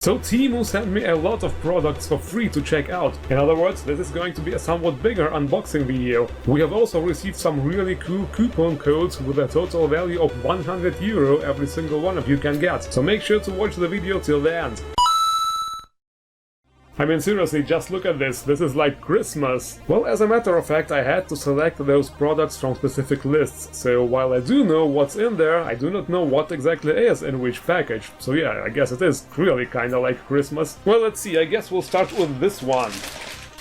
So TEMU sent me a lot of products for free to check out. In other words, this is going to be a somewhat bigger unboxing video. We have also received some really cool coupon codes with a total value of €100 every single one of you can get. So make sure to watch the video till the end. I mean, seriously, just look at this. This is like Christmas. Well, as a matter of fact, I had to select those products from specific lists. So while I do know what's in there, I do not know what exactly is in which package. So yeah, I guess it is really kinda like Christmas. Well, let's see, I guess we'll start with this one.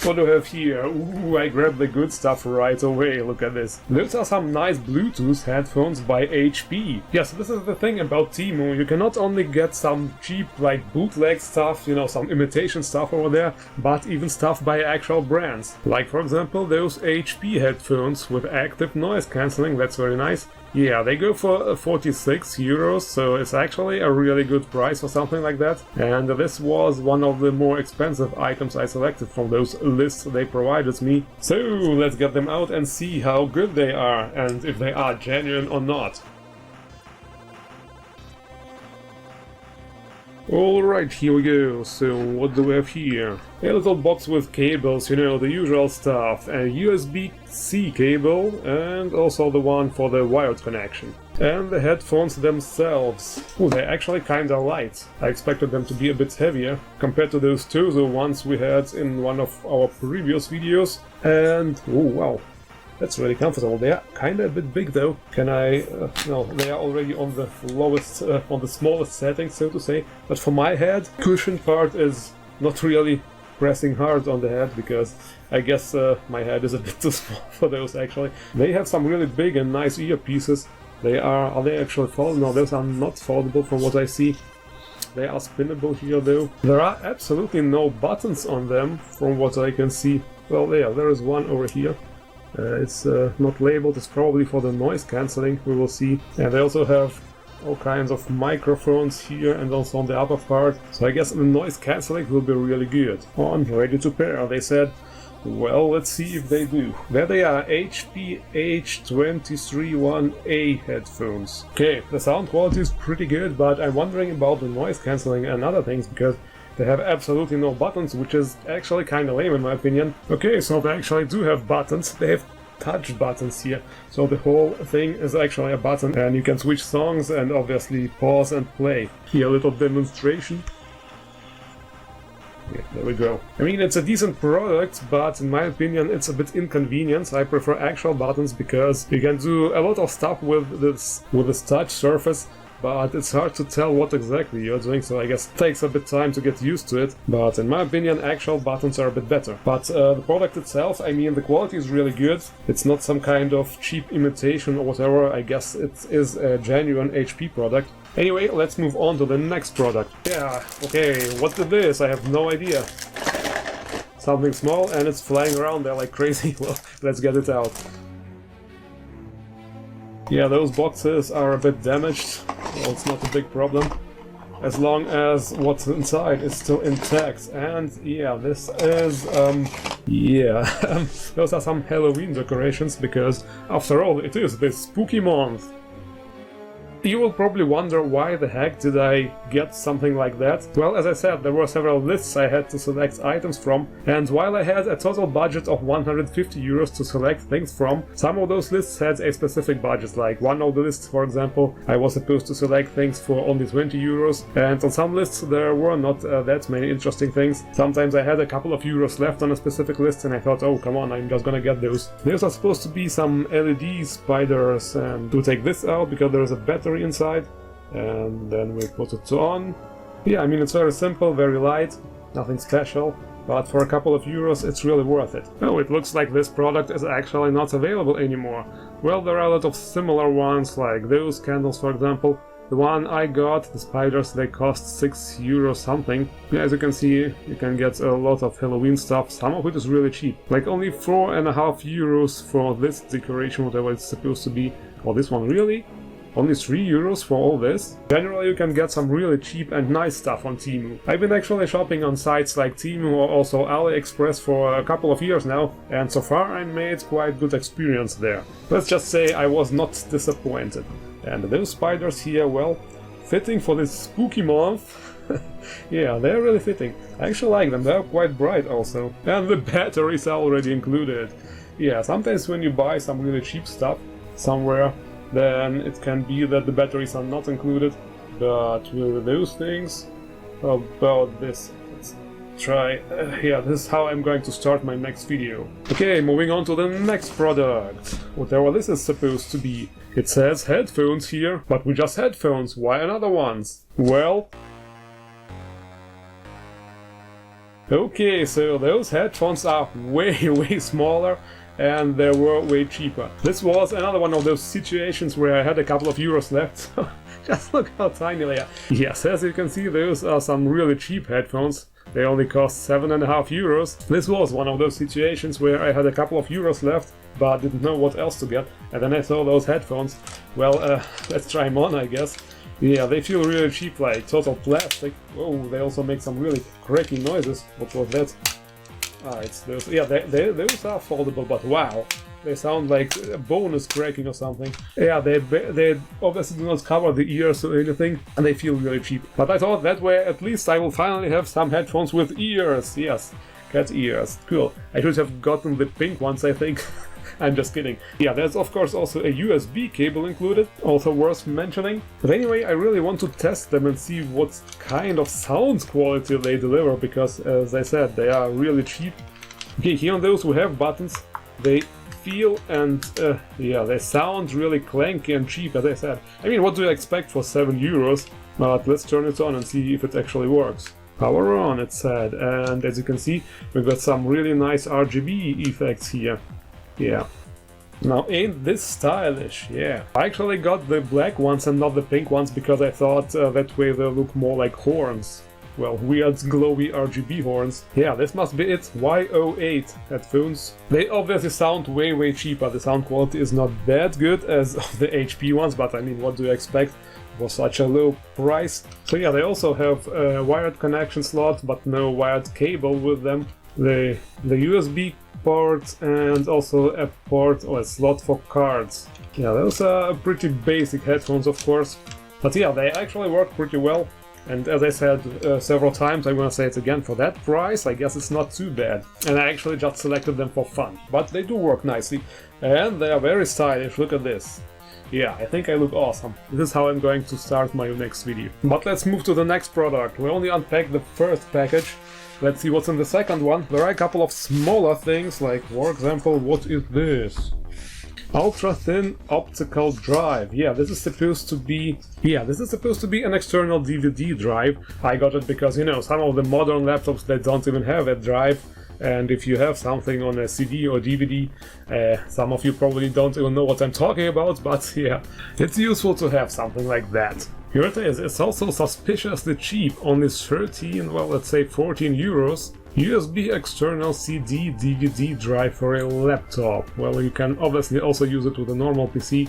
What do we have here? Ooh, I grabbed the good stuff right away, look at this. Those are some nice Bluetooth headphones by HP. Yes, this is the thing about TEMU, you can not only get some cheap, like bootleg stuff, you know, some imitation stuff over there, but even stuff by actual brands. Like for example those HP headphones with active noise cancelling, that's very nice. Yeah, they go for €46, so it's actually a really good price for something like that. And this was one of the more expensive items I selected from those lists they provided me. So let's get them out and see how good they are and if they are genuine or not. Alright, here we go. So what do we have here? A little box with cables, you know, the usual stuff. A USB-C cable and also the one for the wired connection. And the headphones themselves. Ooh, they're actually kinda light. I expected them to be a bit heavier compared to those Tozo ones we had in one of our previous videos. And oh wow, that's really comfortable. They are kinda a bit big though. Can I... no, they are already on the lowest, on the smallest setting, so to say. But for my head, cushion part is not really pressing hard on the head, because I guess my head is a bit too small for those actually. They have some really big and nice earpieces. Are they actually foldable? No, those are not foldable from what I see. They are spinnable here though. There are absolutely no buttons on them from what I can see. Well, yeah, there is one over here. It's not labeled, it's probably for the noise cancelling, we will see. And they also have all kinds of microphones here and also on the upper part. So I guess the noise cancelling will be really good. On, ready to pair, they said. Well, let's see if they do. There they are, HP H231A headphones. Okay, the sound quality is pretty good, but I'm wondering about the noise cancelling and other things, because they have absolutely no buttons, which is actually kinda lame in my opinion. Okay, so they actually do have buttons. They have touch buttons here. So the whole thing is actually a button, and you can switch songs and obviously pause and play. Here, a little demonstration. Yeah, there we go. I mean, it's a decent product, but in my opinion it's a bit inconvenient. I prefer actual buttons because you can do a lot of stuff with this touch surface, but it's hard to tell what exactly you're doing, so I guess it takes a bit time to get used to it. But in my opinion, actual buttons are a bit better. But the product itself, I mean, the quality is really good. It's not some kind of cheap imitation or whatever. I guess it is a genuine HP product. Anyway, let's move on to the next product. Yeah, okay, what is this? I have no idea. Something small and it's flying around there like crazy. Well, let's get it out. Yeah, those boxes are a bit damaged. Well, it's not a big problem, as long as what's inside is still intact. And yeah, this is, those are some Halloween decorations, because after all, it is the spooky month. You will probably wonder why the heck did I get something like that. Well, as I said, there were several lists I had to select items from, and while I had a total budget of €150 to select things from, some of those lists had a specific budget. Like one of the lists, for example, I was supposed to select things for only €20, and on some lists there were not that many interesting things. Sometimes I had a couple of euros left on a specific list and I thought, oh come on, I'm just gonna get those. Those are supposed to be some LED spiders, and to take this out because there is a battery inside, and then we put it on. Yeah, I mean, it's very simple, very light, nothing special, but for a couple of euros it's really worth it. Oh, it looks like this product is actually not available anymore. Well, there are a lot of similar ones, like those candles for example. The one I got, the spiders, they cost €6 something. Yeah, as you can see, you can get a lot of Halloween stuff, some of it is really cheap. Like only €4.50 for this decoration, whatever it's supposed to be. Oh, this one, really? Only €3 for all this? Generally you can get some really cheap and nice stuff on TEMU. I've been actually shopping on sites like TEMU or also AliExpress for a couple of years now, and so far I made quite good experience there. Let's just say I was not disappointed. And those spiders here, well, fitting for this spooky month. Yeah, they're really fitting. I actually like them, they're quite bright also. And the batteries are already included. Yeah, sometimes when you buy some really cheap stuff somewhere, then it can be that the batteries are not included. But with those things, how about this? Let's try. Yeah, this is how I'm going to start my next video. Okay, moving on to the next product. Whatever this is supposed to be. It says headphones here, but we just headphones. Why another ones? Well, okay, so those headphones are way smaller and they were way cheaper. This was another one of those situations where I had a couple of euros left. Just look how tiny they are. Yes, as you can see, those are some really cheap headphones. They only cost 7.5 euros. This was one of those situations where I had a couple of euros left, but didn't know what else to get. And then I saw those headphones. Well, let's try them on, I guess. Yeah, they feel really cheap, like total plastic. Oh, they also make some really cracky noises. What was that? Ah, it's those. Yeah, those are foldable, but wow. They sound like a bone is cracking or something. Yeah, they obviously do not cover the ears or anything, and they feel really cheap. But I thought that way at least I will finally have some headphones with ears. Yes, cat ears. Cool. I should have gotten the pink ones, I think. I'm just kidding. Yeah, there's of course also a USB cable included, also worth mentioning. But anyway, I really want to test them and see what kind of sound quality they deliver, because as I said, they are really cheap. Okay, here on those who have buttons, they feel and yeah, they sound really clanky and cheap, as I said. I mean, what do you expect for 7 euros? But let's turn it on and see if it actually works. Power on, it said, and as you can see, we've got some really nice RGB effects here. Yeah. Now, ain't this stylish? Yeah. I actually got the black ones and not the pink ones because I thought that way they look more like horns. Well, weird glowy RGB horns. Yeah, this must be it. Y08 headphones. They obviously sound way cheaper. The sound quality is not that good as the HP ones, but I mean, what do you expect for such a low price? So yeah, they also have a wired connection slot, but no wired cable with them. The USB port and also a port or a slot for cards. Yeah, those are pretty basic headphones, of course. But yeah, they actually work pretty well. And as I said several times, I'm gonna say it again, for that price, I guess it's not too bad. And I actually just selected them for fun. But they do work nicely. And they are very stylish, look at this. Yeah, I think I look awesome. This is how I'm going to start my next video. But let's move to the next product. We only unpacked the first package. Let's see what's in the second one. There are a couple of smaller things, like, for example, what is this? Ultra thin optical drive. Yeah, this is supposed to be an external DVD drive. I got it because, you know, some of the modern laptops, they don't even have a drive. And if you have something on a CD or DVD, some of you probably don't even know what I'm talking about, but yeah, it's useful to have something like that. Here it is. It's also suspiciously cheap, only 13, well, let's say 14 euros. USB external CD DVD drive for a laptop. Well, you can obviously also use it with a normal PC.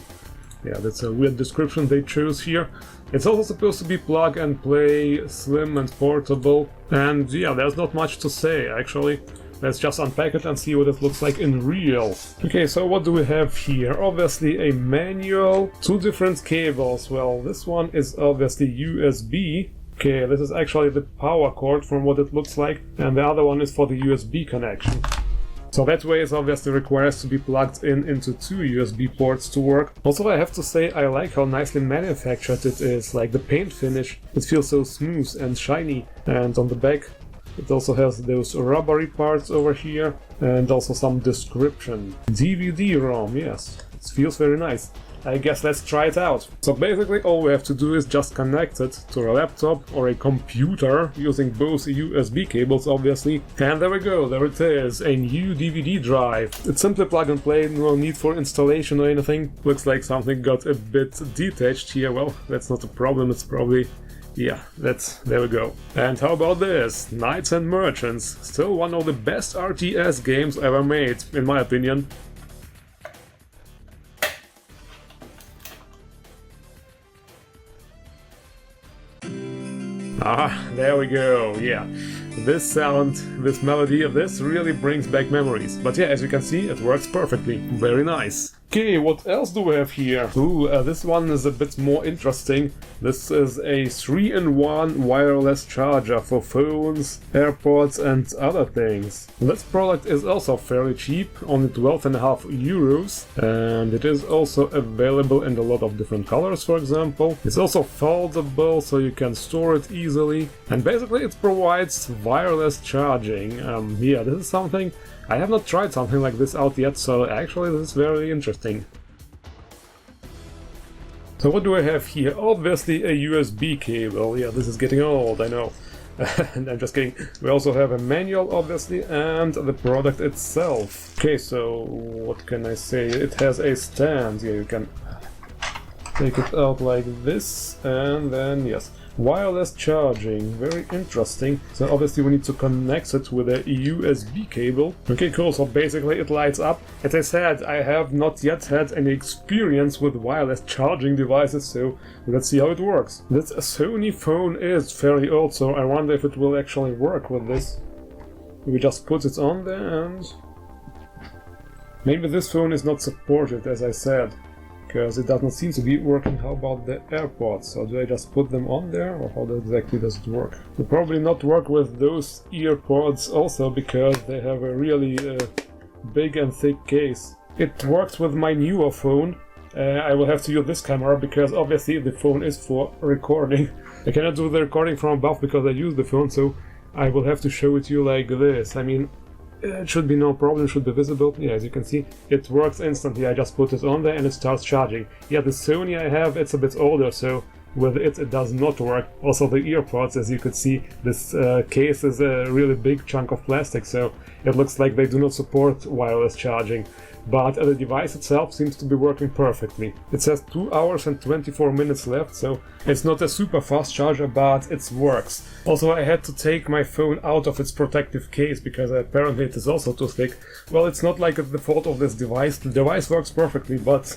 Yeah, that's a weird description they chose here. It's also supposed to be plug and play, slim and portable. And yeah, there's not much to say actually. Let's just unpack it and see what it looks like in real. Okay, so what do we have here? Obviously a manual, 2 different cables. Well, this one is obviously USB. Okay, this is actually the power cord from what it looks like, and the other one is for the USB connection. So that way it obviously requires to be plugged in into 2 USB ports to work. Also, I have to say I like how nicely manufactured it is, like the paint finish. It feels so smooth and shiny, and on the back it also has those rubbery parts over here, and also some description. DVD-ROM, yes, it feels very nice. I guess let's try it out. So basically all we have to do is just connect it to a laptop or a computer using both USB cables obviously. And there we go, there it is, a new DVD drive. It's simply plug and play, no need for installation or anything. Looks like something got a bit detached here. Well, that's not a problem, it's probably... yeah, there we go. And how about this? Knights and Merchants. Still one of the best RTS games ever made, in my opinion. Ah, there we go, yeah. This sound, this melody of this really brings back memories. But yeah, as you can see, it works perfectly. Very nice. Okay, what else do we have here? Ooh, this one is a bit more interesting. This is a 3-in-1 wireless charger for phones, AirPods and other things. This product is also fairly cheap, only 12.5 euros, and it is also available in a lot of different colors, for example. It's also foldable, so you can store it easily, and basically it provides wireless charging. Yeah, this is something I have not tried something like this out yet, so actually this is very interesting. So what do I have here? Obviously a USB cable. Yeah, this is getting old, I know. And I'm just kidding. We also have a manual, obviously, and the product itself. Okay, so what can I say? It has a stand. Yeah, you can take it out like this, and then, yes. Wireless charging, very interesting. So obviously we need to connect it with a USB cable. Okay, cool, so basically it lights up. As I said, I have not yet had any experience with wireless charging devices, so let's see how it works. This Sony phone is fairly old, so I wonder if it will actually work with this. We just put it on there and... maybe this phone is not supported, as I said, because it does not seem to be working. How about the AirPods? So do I just put them on there, or how exactly does it work? It will probably not work with those earpods also, because they have a really big and thick case. It works with my newer phone. I will have to use this camera, because obviously the phone is for recording. I cannot do the recording from above because I use the phone, so I will have to show it to you like this. I mean, it should be no problem, it should be visible. Yeah, as you can see, it works instantly. I just put it on there and it starts charging. Yeah, the Sony I have, it's a bit older, so with it does not work. Also the earpods, as you could see, this case is a really big chunk of plastic, so it looks like they do not support wireless charging. But the device itself seems to be working perfectly. It says 2 hours and 24 minutes left, so it's not a super fast charger, but it works. Also, I had to take my phone out of its protective case, because apparently it is also too thick. Well, it's not like it's the fault of this device. The device works perfectly, but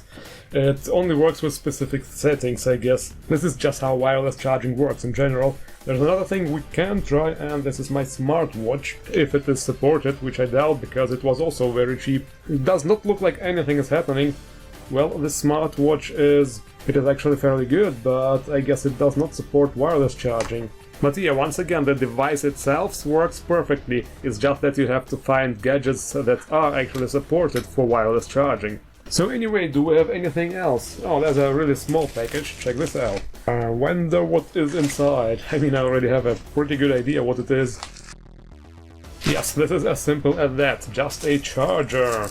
it only works with specific settings, I guess. This is just how wireless charging works in general. There's another thing we can try, and this is my smartwatch, if it is supported, which I doubt, because it was also very cheap. It does not look like anything is happening. Well, this smartwatch is actually fairly good, but I guess it does not support wireless charging. But yeah, once again, the device itself works perfectly. It's just that you have to find gadgets that are actually supported for wireless charging. So anyway, do we have anything else? Oh, there's a really small package, check this out. I wonder what is inside. I mean, I already have a pretty good idea what it is. Yes, this is as simple as that, just a charger.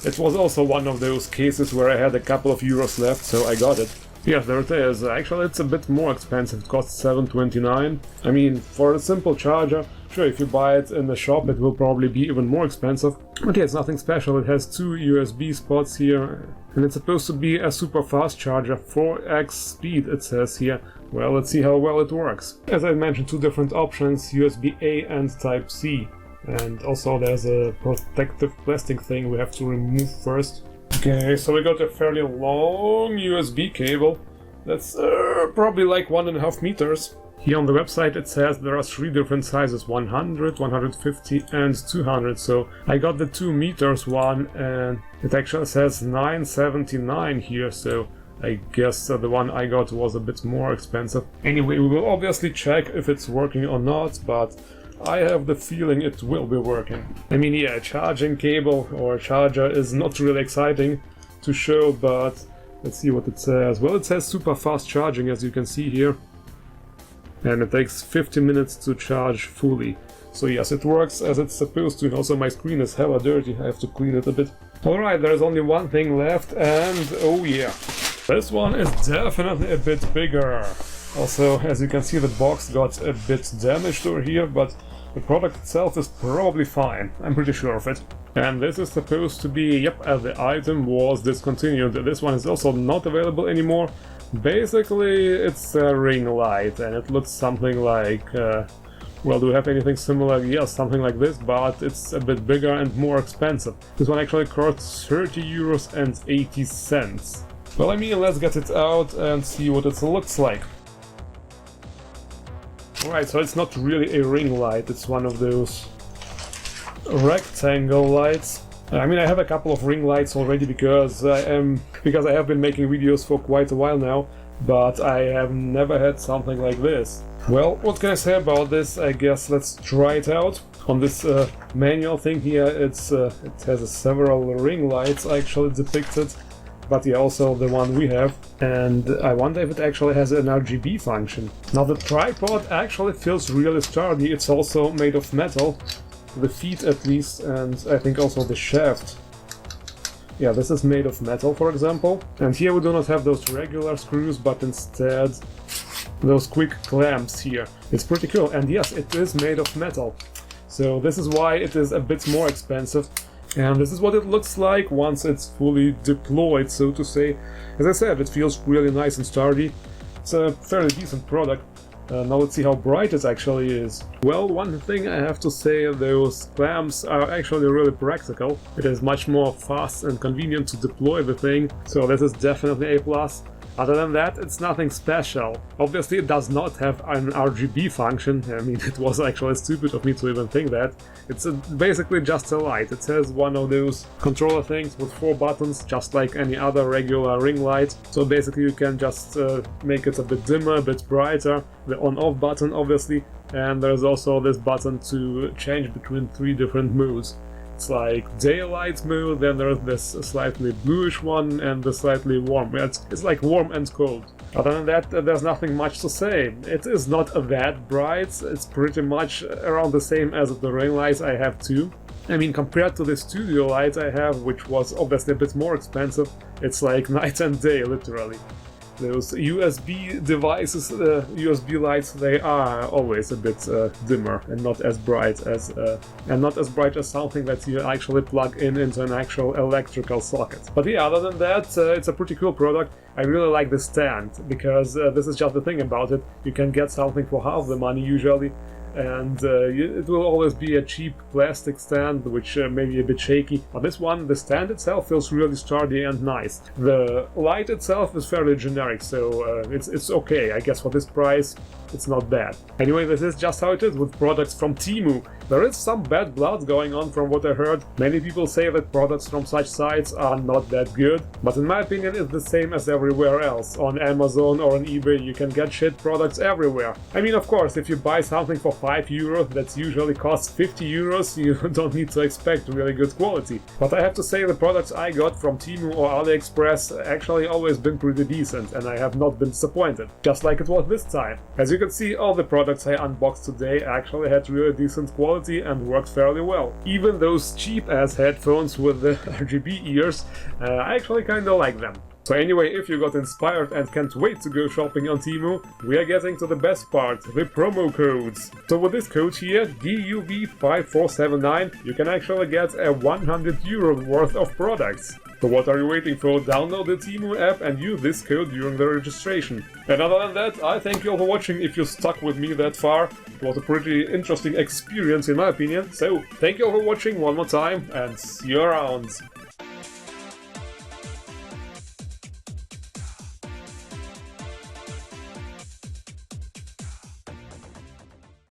It was also one of those cases where I had a couple of euros left, so I got it. Yes, there it is. Actually, it's a bit more expensive, it costs 7.29. I mean, for a simple charger, sure, if you buy it in the shop it will probably be even more expensive. But yeah, it's nothing special. It has 2 USB spots here, and it's supposed to be a super fast charger, 4x speed it says here. Well, let's see how well it works. As I mentioned, 2 different options, USB-A and Type-C. And also there's a protective plastic thing we have to remove first. Okay, so we got a fairly long USB cable. That's probably like 1.5 meters. Here on the website it says there are 3 different sizes, 100, 150 and 200, so I got the 2 meters one, and it actually says 979 here, so I guess the one I got was a bit more expensive. Anyway, we will obviously check if it's working or not, but I have the feeling it will be working. I mean, yeah, a charging cable or a charger is not really exciting to show, but let's see what it says. Well, it says super fast charging, as you can see here. And it takes 50 minutes to charge fully. So yes, it works as it's supposed to. Also, my screen is hella dirty, I have to clean it a bit. Alright, there's only one thing left, and oh yeah. This one is definitely a bit bigger. Also, as you can see, the box got a bit damaged over here, but the product itself is probably fine. I'm pretty sure of it. And this is supposed to be, yep, as the item was discontinued. This one is also not available anymore. Basically, it's a ring light, and it looks something like, well, do we have anything similar? Yes, something like this, but it's a bit bigger and more expensive. This one actually costs 30 euros and 80 cents. Well, I mean, let's get it out and see what it looks like. Alright, so it's not really a ring light, it's one of those rectangle lights. I mean, I have a couple of ring lights already because I have been making videos for quite a while now, but I have never had something like this. Well, what can I say about this? I guess let's try it out. On this manual thing here, it has several ring lights actually depicted, but yeah, also the one we have, and I wonder if it actually has an RGB function. Now the tripod actually feels really sturdy. It's also made of metal, the feet at least, and I think also the shaft. Yeah, this is made of metal, for example, and here we do not have those regular screws, but instead those quick clamps here. It's pretty cool, and yes, it is made of metal, so this is why it is a bit more expensive. And this is what it looks like once it's fully deployed, so to say. As I said, it feels really nice and sturdy. It's a fairly decent product. Now let's see how bright it actually is. Well, one thing I have to say, those clamps are actually really practical. It is much more fast and convenient to deploy the thing, so this is definitely a plus. Other than that, it's nothing special. Obviously, it does not have an RGB function. I mean, it was actually stupid of me to even think that. It's basically just a light. It has one of those controller things with 4 buttons, just like any other regular ring light. So basically, you can just make it a bit dimmer, a bit brighter. The on-off button, obviously. And there's also this button to change between 3 different modes. It's like daylight mode, then there's this slightly bluish one, and the slightly warm. It's like warm and cold. Other than that, there's nothing much to say. It is not that bright, it's pretty much around the same as the ring lights I have too. I mean, compared to the studio light I have, which was obviously a bit more expensive, it's like night and day, literally. Those USB devices, USB lights, they are always a bit dimmer and not as bright as something that you actually plug into an actual electrical socket. But yeah, other than that, it's a pretty cool product. I really like the stand because this is just the thing about it. You can get something for half the money usually. And it will always be a cheap plastic stand, which may be a bit shaky. But this one, the stand itself feels really sturdy and nice. The light itself is fairly generic, so it's okay. I guess for this price, it's not bad. Anyway, this is just how it is with products from TEMU. There is some bad blood going on from what I heard. Many people say that products from such sites are not that good, but in my opinion it's the same as everywhere else. On Amazon or on eBay you can get shit products everywhere. I mean, of course, if you buy something for 5 euros that usually costs 50 euros, you don't need to expect really good quality. But I have to say the products I got from TEMU or AliExpress actually always been pretty decent, and I have not been disappointed, just like it was this time. As you can see, all the products I unboxed today actually had really decent quality and worked fairly well. Even those cheap-ass headphones with the RGB ears, I actually kinda like them. So anyway, if you got inspired and can't wait to go shopping on TEMU, we are getting to the best part, the promo codes. So with this code here, DUV5479, you can actually get a 100 euro worth of products. So what are you waiting for? Download the TEMU app and use this code during the registration. And other than that, I thank you all for watching if you stuck with me that far. It was a pretty interesting experience in my opinion. So thank you all for watching one more time and see you around.